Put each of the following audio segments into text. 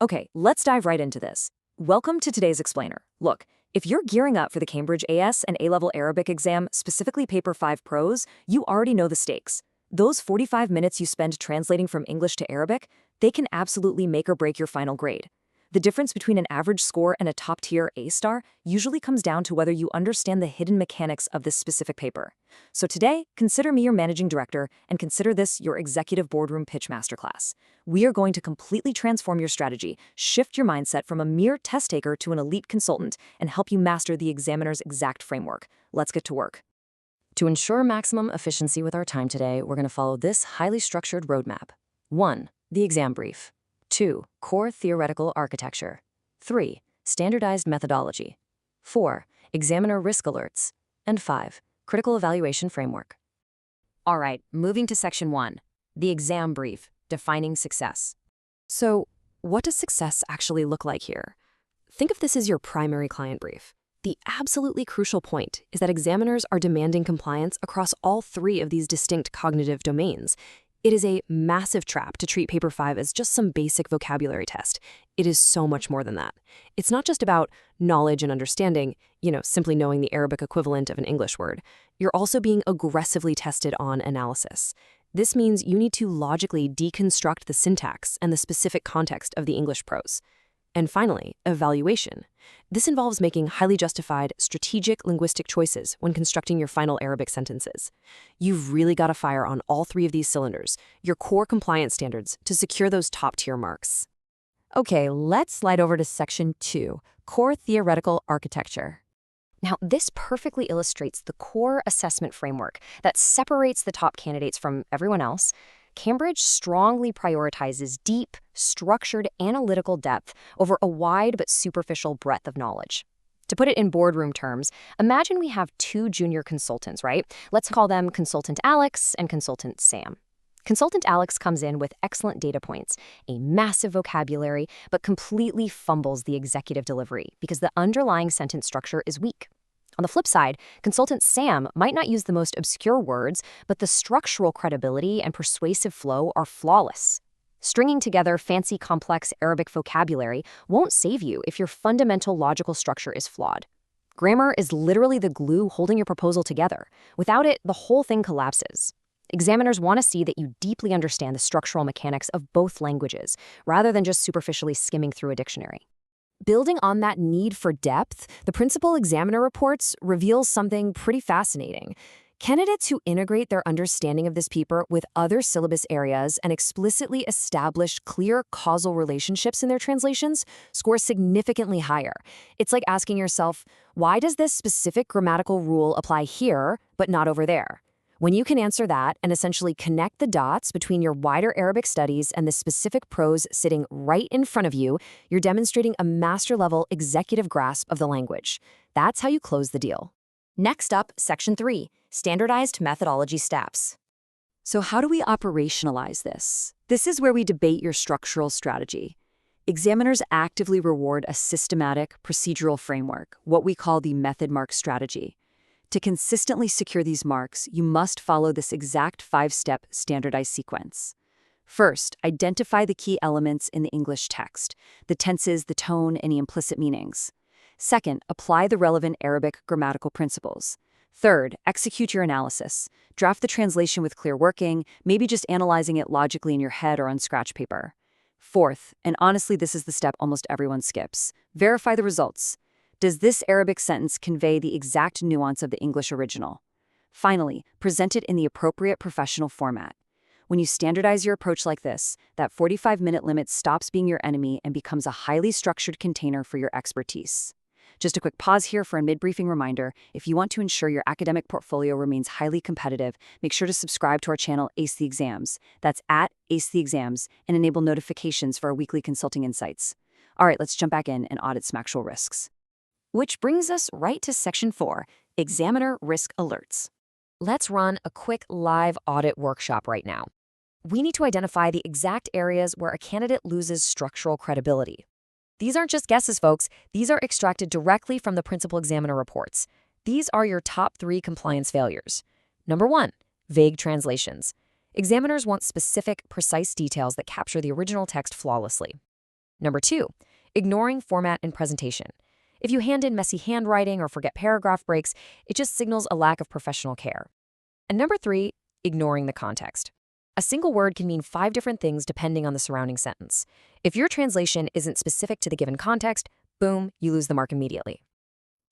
Okay, let's dive right into this. Welcome to today's explainer. Look, if you're gearing up for the Cambridge AS and A-level Arabic exam, specifically Paper 5 Prose, you already know the stakes. Those 45 minutes you spend translating from English to Arabic, they can absolutely make or break your final grade. The difference between an average score and a top-tier A-star usually comes down to whether you understand the hidden mechanics of this specific paper. So today, consider me your managing director and consider this your executive boardroom pitch masterclass. We are going to completely transform your strategy, shift your mindset from a mere test taker to an elite consultant, and help you master the examiner's exact framework. Let's get to work. To ensure maximum efficiency with our time today, we're going to follow this highly structured roadmap. 1. The exam brief. 2. Core theoretical architecture. 3. Standardized methodology. 4. Examiner risk alerts. And 5. Critical evaluation framework. All right, moving to section 1. The exam brief, defining success. So, what does success actually look like here? Think of this as your primary client brief. The absolutely crucial point is that examiners are demanding compliance across all three of these distinct cognitive domains. It is a massive trap to treat Paper 5 as just some basic vocabulary test. It is so much more than that. It's not just about knowledge and understanding, simply knowing the Arabic equivalent of an English word. You're also being aggressively tested on analysis. This means you need to logically deconstruct the syntax and the specific context of the English prose. And finally, evaluation. This involves making highly justified, strategic linguistic choices when constructing your final Arabic sentences. You've really got to fire on all three of these cylinders, your core compliance standards, to secure those top-tier marks. Okay, let's slide over to section 2, core theoretical architecture. Now, this perfectly illustrates the core assessment framework that separates the top candidates from everyone else. Cambridge strongly prioritizes deep, structured analytical depth over a wide but superficial breadth of knowledge. To put it in boardroom terms, imagine we have two junior consultants, right? Let's call them Consultant Alex and Consultant Sam. Consultant Alex comes in with excellent data points, a massive vocabulary, but completely fumbles the executive delivery because the underlying sentence structure is weak. On the flip side, Consultant Sam might not use the most obscure words, but the structural credibility and persuasive flow are flawless. Stringing together fancy, complex Arabic vocabulary won't save you if your fundamental logical structure is flawed. Grammar is literally the glue holding your proposal together. Without it, the whole thing collapses. Examiners want to see that you deeply understand the structural mechanics of both languages, rather than just superficially skimming through a dictionary. Building on that need for depth, the principal examiner reports reveals something pretty fascinating. Candidates who integrate their understanding of this paper with other syllabus areas and explicitly establish clear causal relationships in their translations score significantly higher. It's like asking yourself, why does this specific grammatical rule apply here, but not over there? When you can answer that and essentially connect the dots between your wider Arabic studies and the specific prose sitting right in front of you, you're demonstrating a master-level executive grasp of the language. That's how you close the deal. Next up, Section 3, Standardized Methodology Steps. So how do we operationalize this? This is where we debate your structural strategy. Examiners actively reward a systematic, procedural framework, what we call the method mark strategy. To consistently secure these marks, you must follow this exact 5-step standardized sequence. First, identify the key elements in the English text, the tenses, the tone, any implicit meanings. Second, apply the relevant Arabic grammatical principles. Third, execute your analysis. Draft the translation with clear working, maybe just analyzing it logically in your head or on scratch paper. Fourth, and honestly this is the step almost everyone skips, verify the results. Does this Arabic sentence convey the exact nuance of the English original? Finally, present it in the appropriate professional format. When you standardize your approach like this, that 45-minute limit stops being your enemy and becomes a highly structured container for your expertise. Just a quick pause here for a mid-briefing reminder. If you want to ensure your academic portfolio remains highly competitive, make sure to subscribe to our channel Ace the Exams. That's at Ace the Exams, and enable notifications for our weekly consulting insights. All right, let's jump back in and audit some actual risks. Which brings us right to Section 4, Examiner Risk Alerts. Let's run a quick live audit workshop right now. We need to identify the exact areas where a candidate loses structural credibility. These aren't just guesses, folks. These are extracted directly from the principal examiner reports. These are your top 3 compliance failures. Number 1, vague translations. Examiners want specific, precise details that capture the original text flawlessly. Number 2, ignoring format and presentation. If you hand in messy handwriting or forget paragraph breaks, it just signals a lack of professional care. And number 3, ignoring the context. A single word can mean 5 different things depending on the surrounding sentence. If your translation isn't specific to the given context, boom, you lose the mark immediately.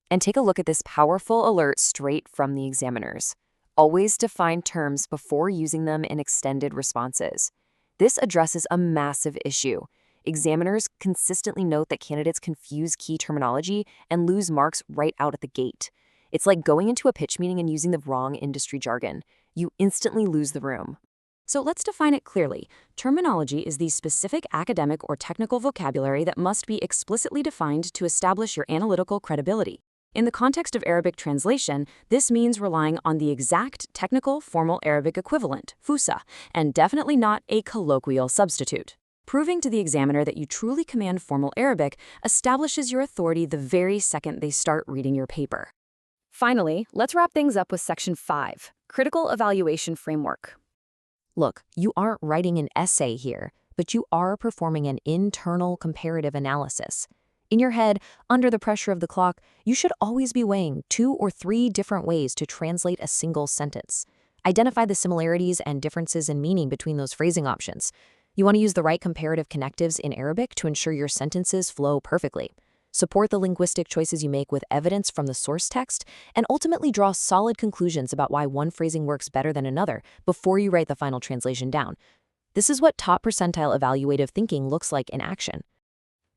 And take a look at this powerful alert straight from the examiners. Always define terms before using them in extended responses. This addresses a massive issue. Examiners consistently note that candidates confuse key terminology and lose marks right out at the gate. It's like going into a pitch meeting and using the wrong industry jargon. You instantly lose the room. So let's define it clearly. Terminology is the specific academic or technical vocabulary that must be explicitly defined to establish your analytical credibility. In the context of Arabic translation, this means relying on the exact technical formal Arabic equivalent, fusa, and definitely not a colloquial substitute. Proving to the examiner that you truly command formal Arabic establishes your authority the very second they start reading your paper. Finally, let's wrap things up with Section 5, Critical Evaluation Framework. Look, you aren't writing an essay here, but you are performing an internal comparative analysis. In your head, under the pressure of the clock, you should always be weighing 2 or 3 different ways to translate a single sentence. Identify the similarities and differences in meaning between those phrasing options. You want to use the right comparative connectives in Arabic to ensure your sentences flow perfectly. Support the linguistic choices you make with evidence from the source text, and ultimately draw solid conclusions about why one phrasing works better than another before you write the final translation down. This is what top percentile evaluative thinking looks like in action.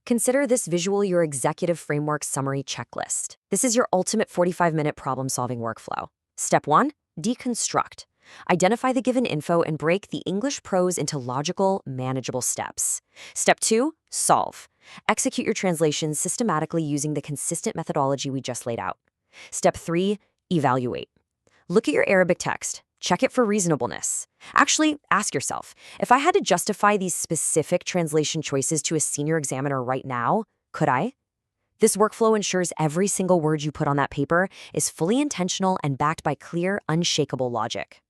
Consider this visual your executive framework summary checklist. This is your ultimate 45-minute problem-solving workflow. Step 1, deconstruct. Identify the given info and break the English prose into logical, manageable steps. Step 2, solve. Execute your translations systematically using the consistent methodology we just laid out. Step 3, evaluate. Look at your Arabic text. Check it for reasonableness. Actually, ask yourself, if I had to justify these specific translation choices to a senior examiner right now, could I? This workflow ensures every single word you put on that paper is fully intentional and backed by clear, unshakable logic.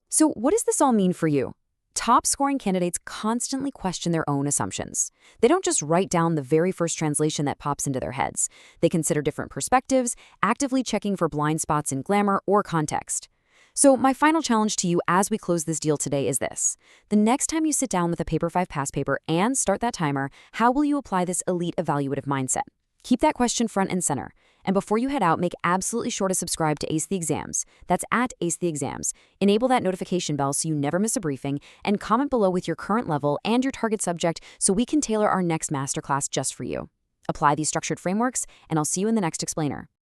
So what does this all mean for you? Top-scoring candidates constantly question their own assumptions. They don't just write down the very first translation that pops into their heads. They consider different perspectives, actively checking for blind spots in grammar or context. So my final challenge to you as we close this deal today is this. The next time you sit down with a Paper 5 past paper and start that timer, how will you apply this elite evaluative mindset? Keep that question front and center. And before you head out, make absolutely sure to subscribe to Ace the Exams. That's at Ace the Exams. Enable that notification bell so you never miss a briefing, and comment below with your current level and your target subject so we can tailor our next masterclass just for you. Apply these structured frameworks, and I'll see you in the next explainer.